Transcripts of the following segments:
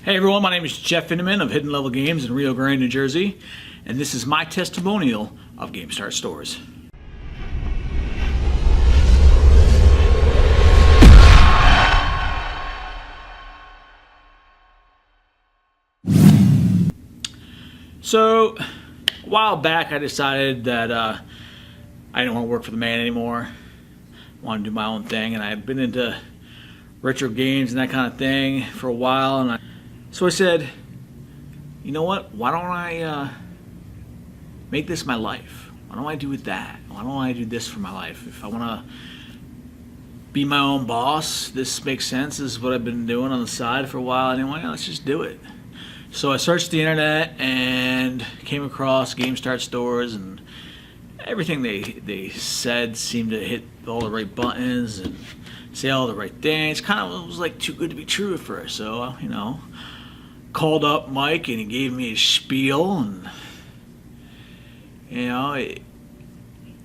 Hey everyone, my name is Jeff Inneman of Hidden Level Games in Rio Grande, New Jersey, and this is my testimonial of GameStart stores. So, a while back I decided that I didn't want to work for the man anymore. I wanted to do my own thing, and I had been into retro games and that kind of thing for a while, so I said, you know what, why don't I make this my life? Why don't I do that? Why don't I do this for my life? If I want to be my own boss, this makes sense. This is what I've been doing on the side for a while anyway. Let's just do it. So I searched the internet and came across GameStart stores, and everything they said seemed to hit all the right buttons and say all the right things. Kind of, it was like too good to be true at first. So, called up Mike and he gave me a spiel, and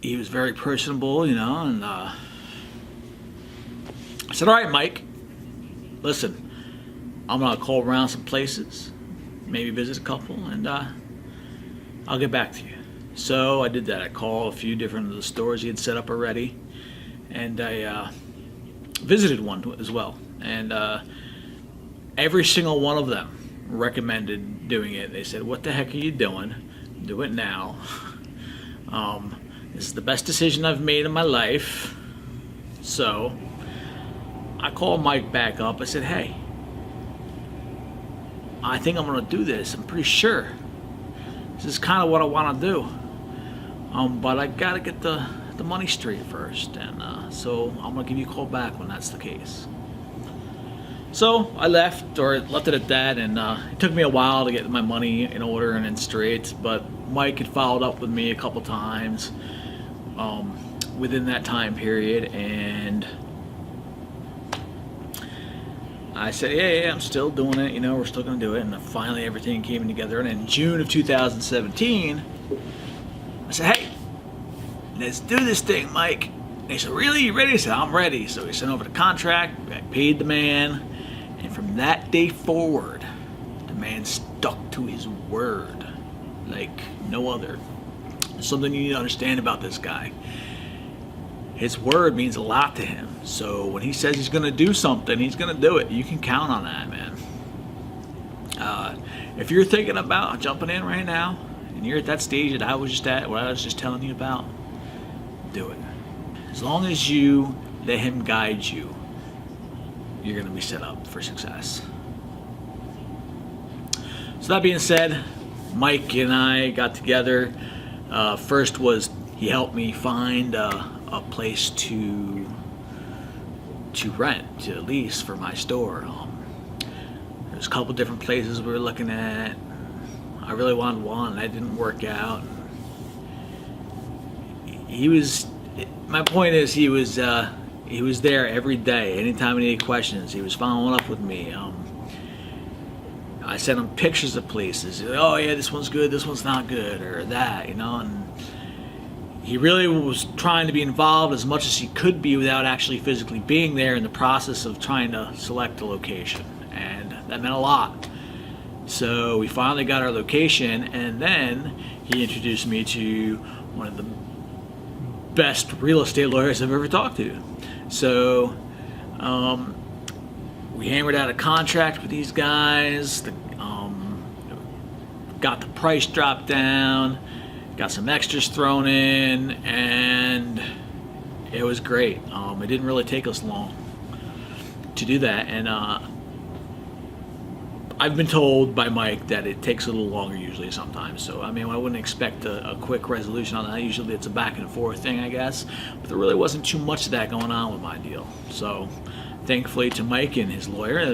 he was very personable, and I said, all right, Mike, listen, I'm gonna call around some places, maybe visit a couple, and I'll get back to you. So I did that. I called a few different of the stores he had set up already, and I visited one as well, and every single one of them recommended doing it. They said, what the heck are you doing? Do it now. This is the best decision I've made in my life. So I called Mike back up. I said, hey, I think I'm gonna do this. I'm pretty sure this is kind of what I want to do, but I gotta get the money straight first, and so I'm gonna give you a call back when that's the case. So I left it at that, and it took me a while to get my money in order and in straight, but Mike had followed up with me a couple times within that time period, and I said, yeah, I'm still doing it, we're still going to do it, and finally everything came together, and in June of 2017, I said, hey, let's do this thing, Mike. And he said, really, you ready? I said, I'm ready. So he sent over the contract, I paid the man, and from that day forward, the man stuck to his word like no other. There's something you need to understand about this guy. His word means a lot to him. So when he says he's going to do something, he's going to do it. You can count on that, man. If you're thinking about jumping in right now, and you're at that stage that I was just at, what I was just telling you about, do it. As long as you let him guide you, you're going to be set up for success. So that being said, Mike and I got together. First was he helped me find a place to rent, to lease for my store. There's a couple different places we were looking at. I really wanted one, that didn't work out. My point is, he was there every day. Anytime I needed questions, he was following up with me. I sent him pictures of places. Oh yeah, this one's good, this one's not good, or that, and he really was trying to be involved as much as he could be without actually physically being there in the process of trying to select a location, and that meant a lot. So we finally got our location, and then he introduced me to one of the best real estate lawyers I've ever talked to. So we hammered out a contract with these guys, got the price dropped down, got some extras thrown in, and it was great. It didn't really take us long to do that, and I've been told by Mike that it takes a little longer usually sometimes. So I wouldn't expect a quick resolution on that. Usually it's a back and forth thing, I guess. But there really wasn't too much of that going on with my deal. So thankfully to Mike and his lawyer,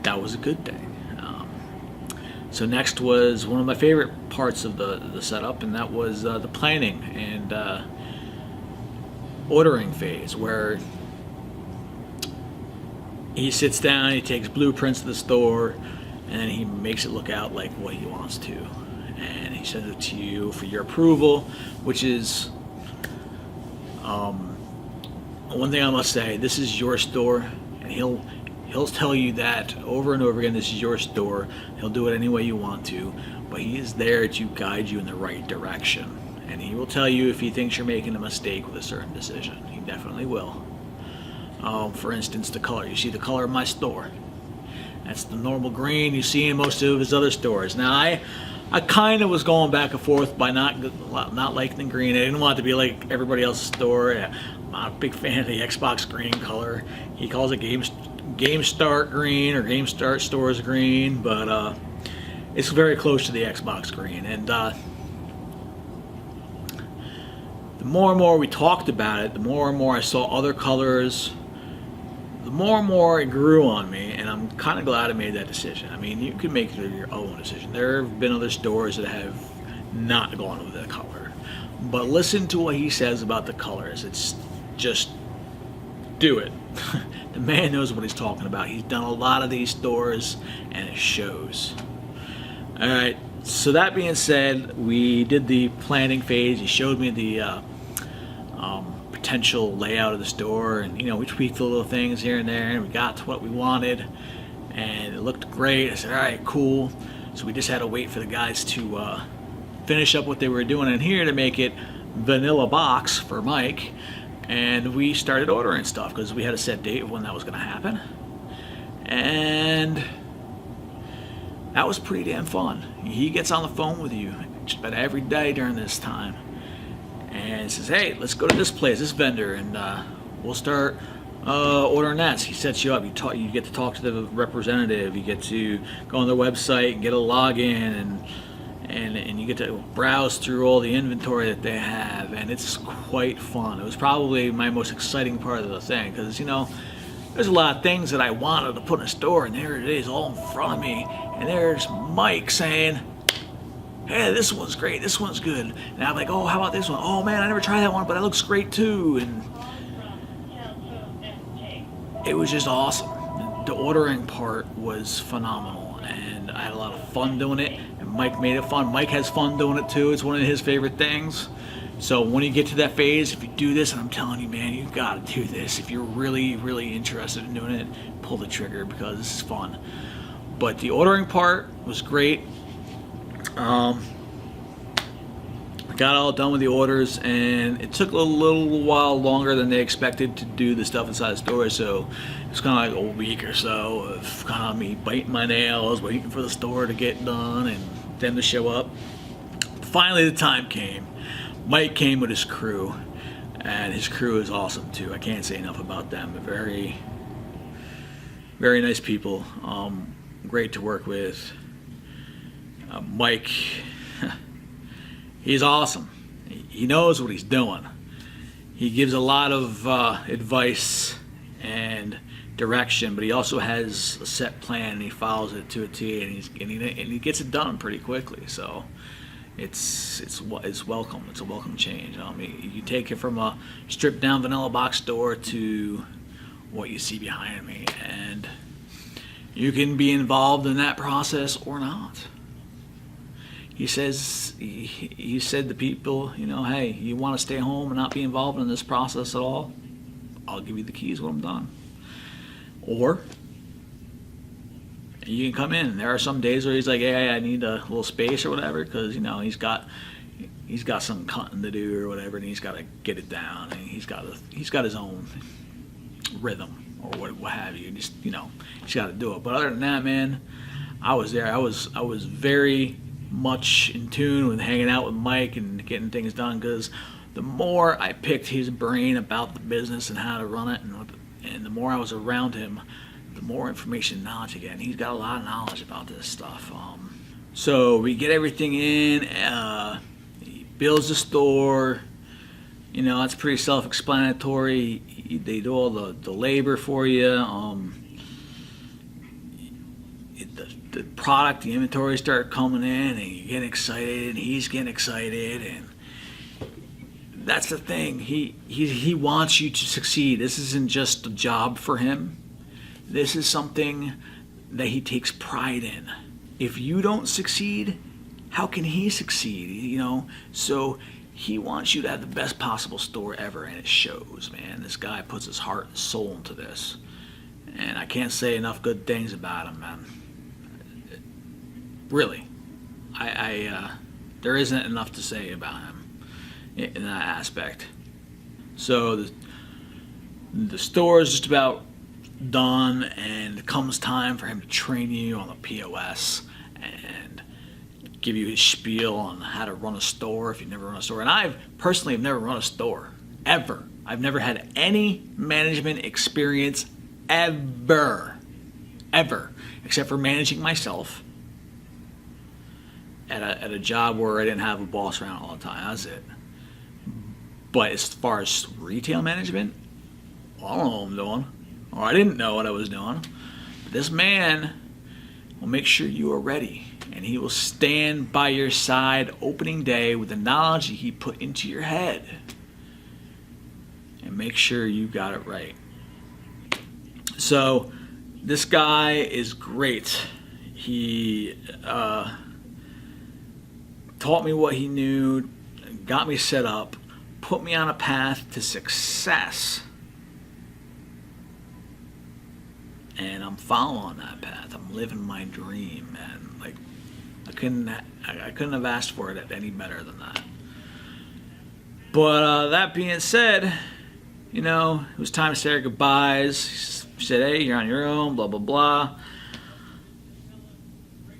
that was a good thing. So next was one of my favorite parts of the setup, and that was the planning and ordering phase, where he sits down, he takes blueprints of the store, and then he makes it look out like what he wants to, and he sends it to you for your approval, which is one thing I must say, this is your store, and he'll He'll tell you that over and over again, this is your store. He'll do it any way you want to, but he is there to guide you in the right direction. And he will tell you if he thinks you're making a mistake with a certain decision. He definitely will. For instance, the color. You see the color of my store. That's the normal green you see in most of his other stores. Now, I kind of was going back and forth by not liking the green. I didn't want it to be like everybody else's store. I'm not a big fan of the Xbox green color. He calls it Game Start green or Game Start Stores green, but it's very close to the Xbox green. And the more and more we talked about it, the more and more I saw other colors, the more and more it grew on me, and I'm kind of glad I made that decision. I mean, you can make your own decision. There have been other stores that have not gone with that color. But listen to what he says about the colors. It's just do it. The man knows what he's talking about. He's done a lot of these stores, and it shows. All right, so that being said, we did the planning phase. He showed me the potential layout of the store, and we tweaked the little things here and there, and we got to what we wanted, and it looked great. I said, all right, cool. So we just had to wait for the guys to finish up what they were doing in here to make it vanilla box for Mike, and we started ordering stuff because we had a set date of when that was going to happen, and that was pretty damn fun. He gets on the phone with you just about every day during this time and says, hey, let's go to this place, this vendor, and we'll start ordering that. So he sets you up. You get to talk to the representative. You get to go on their website and get a login, and you get to browse through all the inventory that they have, and it's quite fun. It was probably my most exciting part of the thing because, there's a lot of things that I wanted to put in a store, and there it is all in front of me, and there's Mike saying, hey, this one's great, this one's good. And I'm like, oh, how about this one? Oh man, I never tried that one, but that looks great too. And it was just awesome. The ordering part was phenomenal, and I had a lot of fun doing it, and Mike made it fun. Mike has fun doing it too. It's one of his favorite things. So when you get to that phase, if you do this, and I'm telling you, man, you've got to do this. If you're really, really interested in doing it, pull the trigger because this is fun. But the ordering part was great. I got all done with the orders, and it took a little while longer than they expected to do the stuff inside the store, so it's kind of like a week or so of kind of me biting my nails, waiting for the store to get done and them to show up. Finally, the time came. Mike came with his crew, and his crew is awesome too. I can't say enough about them. They're very, very nice people. Great to work with. Mike, he's awesome. He knows what he's doing. He gives a lot of advice and direction, but he also has a set plan, and he follows it to a T, and he gets it done pretty quickly. So it's welcome. It's a welcome change. I mean, you take it from a stripped down vanilla box store to what you see behind me, and you can be involved in that process or not. He says, he said to people, hey, you want to stay home and not be involved in this process at all? I'll give you the keys when I'm done. Or you can come in. There are some days where he's like, hey, I need a little space or whatever, because he's got some cutting to do or whatever, and he's got to get it down, and he's got his own rhythm or what have you. Just he's got to do it. But other than that, man, I was there. I was very much in tune with hanging out with Mike and getting things done, because the more I picked his brain about the business and how to run it, and the more I was around him, the more information and knowledge I get. And he's got a lot of knowledge about this stuff. So we get everything in. He builds the store. It's pretty self-explanatory. They do all the labor for you. The product, the inventory start coming in, and you get excited, and he's getting excited, and that's the thing. He wants you to succeed. This isn't just a job for him. This is something that he takes pride in. If you don't succeed, how can he succeed? So he wants you to have the best possible store ever, and it shows, man. This guy puts his heart and soul into this. and I can't say enough good things about him, man. Really, there isn't enough to say about him in that aspect. So the store is just about done, and it comes time for him to train you on the POS and give you his spiel on how to run a store if you've never run a store. And I've personally have never run a store ever. I've never had any management experience ever, except for managing myself at a job where I didn't have a boss around all the time. That's it. But as far as retail management, well, I don't know what I'm doing, or I didn't know what I was doing. But this man will make sure you are ready, and he will stand by your side opening day with the knowledge he put into your head, and make sure you got it right. So this guy is great. He taught me what he knew, got me set up, put me on a path to success. And I'm following that path. I'm living my dream, man. Like, I couldn't have asked for it any better than that. But that being said, you know, it was time to say our goodbyes. He said, hey, you're on your own, blah, blah, blah.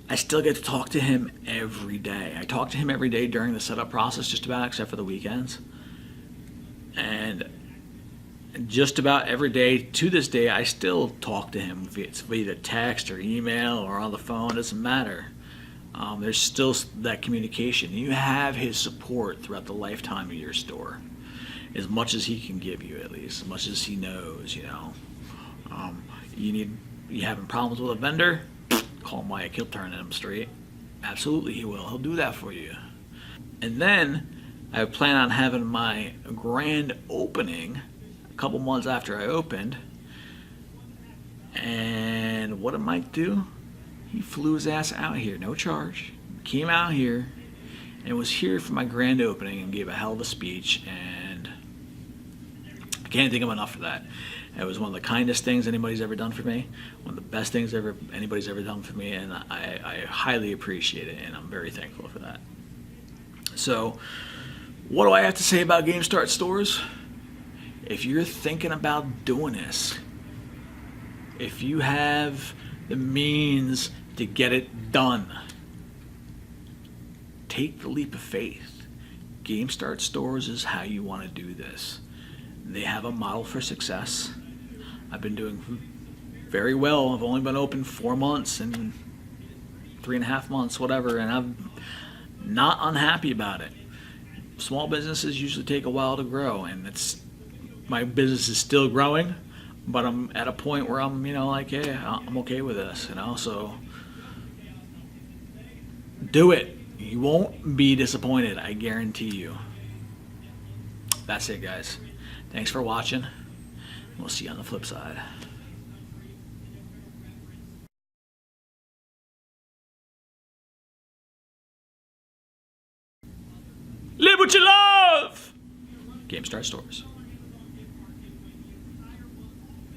I still get to talk to him every day. I talk to him every day during the setup process, just about, except for the weekends. And just about every day to this day, I still talk to him via text or email or on the phone. It doesn't matter. There's still that communication. You have his support throughout the lifetime of your store, as much as he can give you, at least, as much as he knows. You know, you having problems with a vendor, call Mike. He'll turn them straight. Absolutely, he will. He'll do that for you. And then I plan on having my grand opening a couple months after I opened. And what did Mike do? He flew his ass out here, no charge. Came out here and was here for my grand opening and gave a hell of a speech. And I can't think of enough for that. It was one of the kindest things anybody's ever done for me, one of the best things anybody's ever done for me, and I highly appreciate it, and I'm very thankful for that. So, what do I have to say about Game Start Stores? If you're thinking about doing this, if you have the means to get it done, take the leap of faith. Game Start Stores is how you want to do this. They have a model for success. I've been doing very well. I've only been open 4 months and 3.5 months, whatever, and I'm not unhappy about it. Small businesses usually take a while to grow, and my business is still growing, but I'm at a point where I'm, like, hey, I'm okay with this, so do it. You won't be disappointed, I guarantee you. That's it, guys. Thanks for watching. We'll see you on the flip side. Live what you love! Game Start Stores.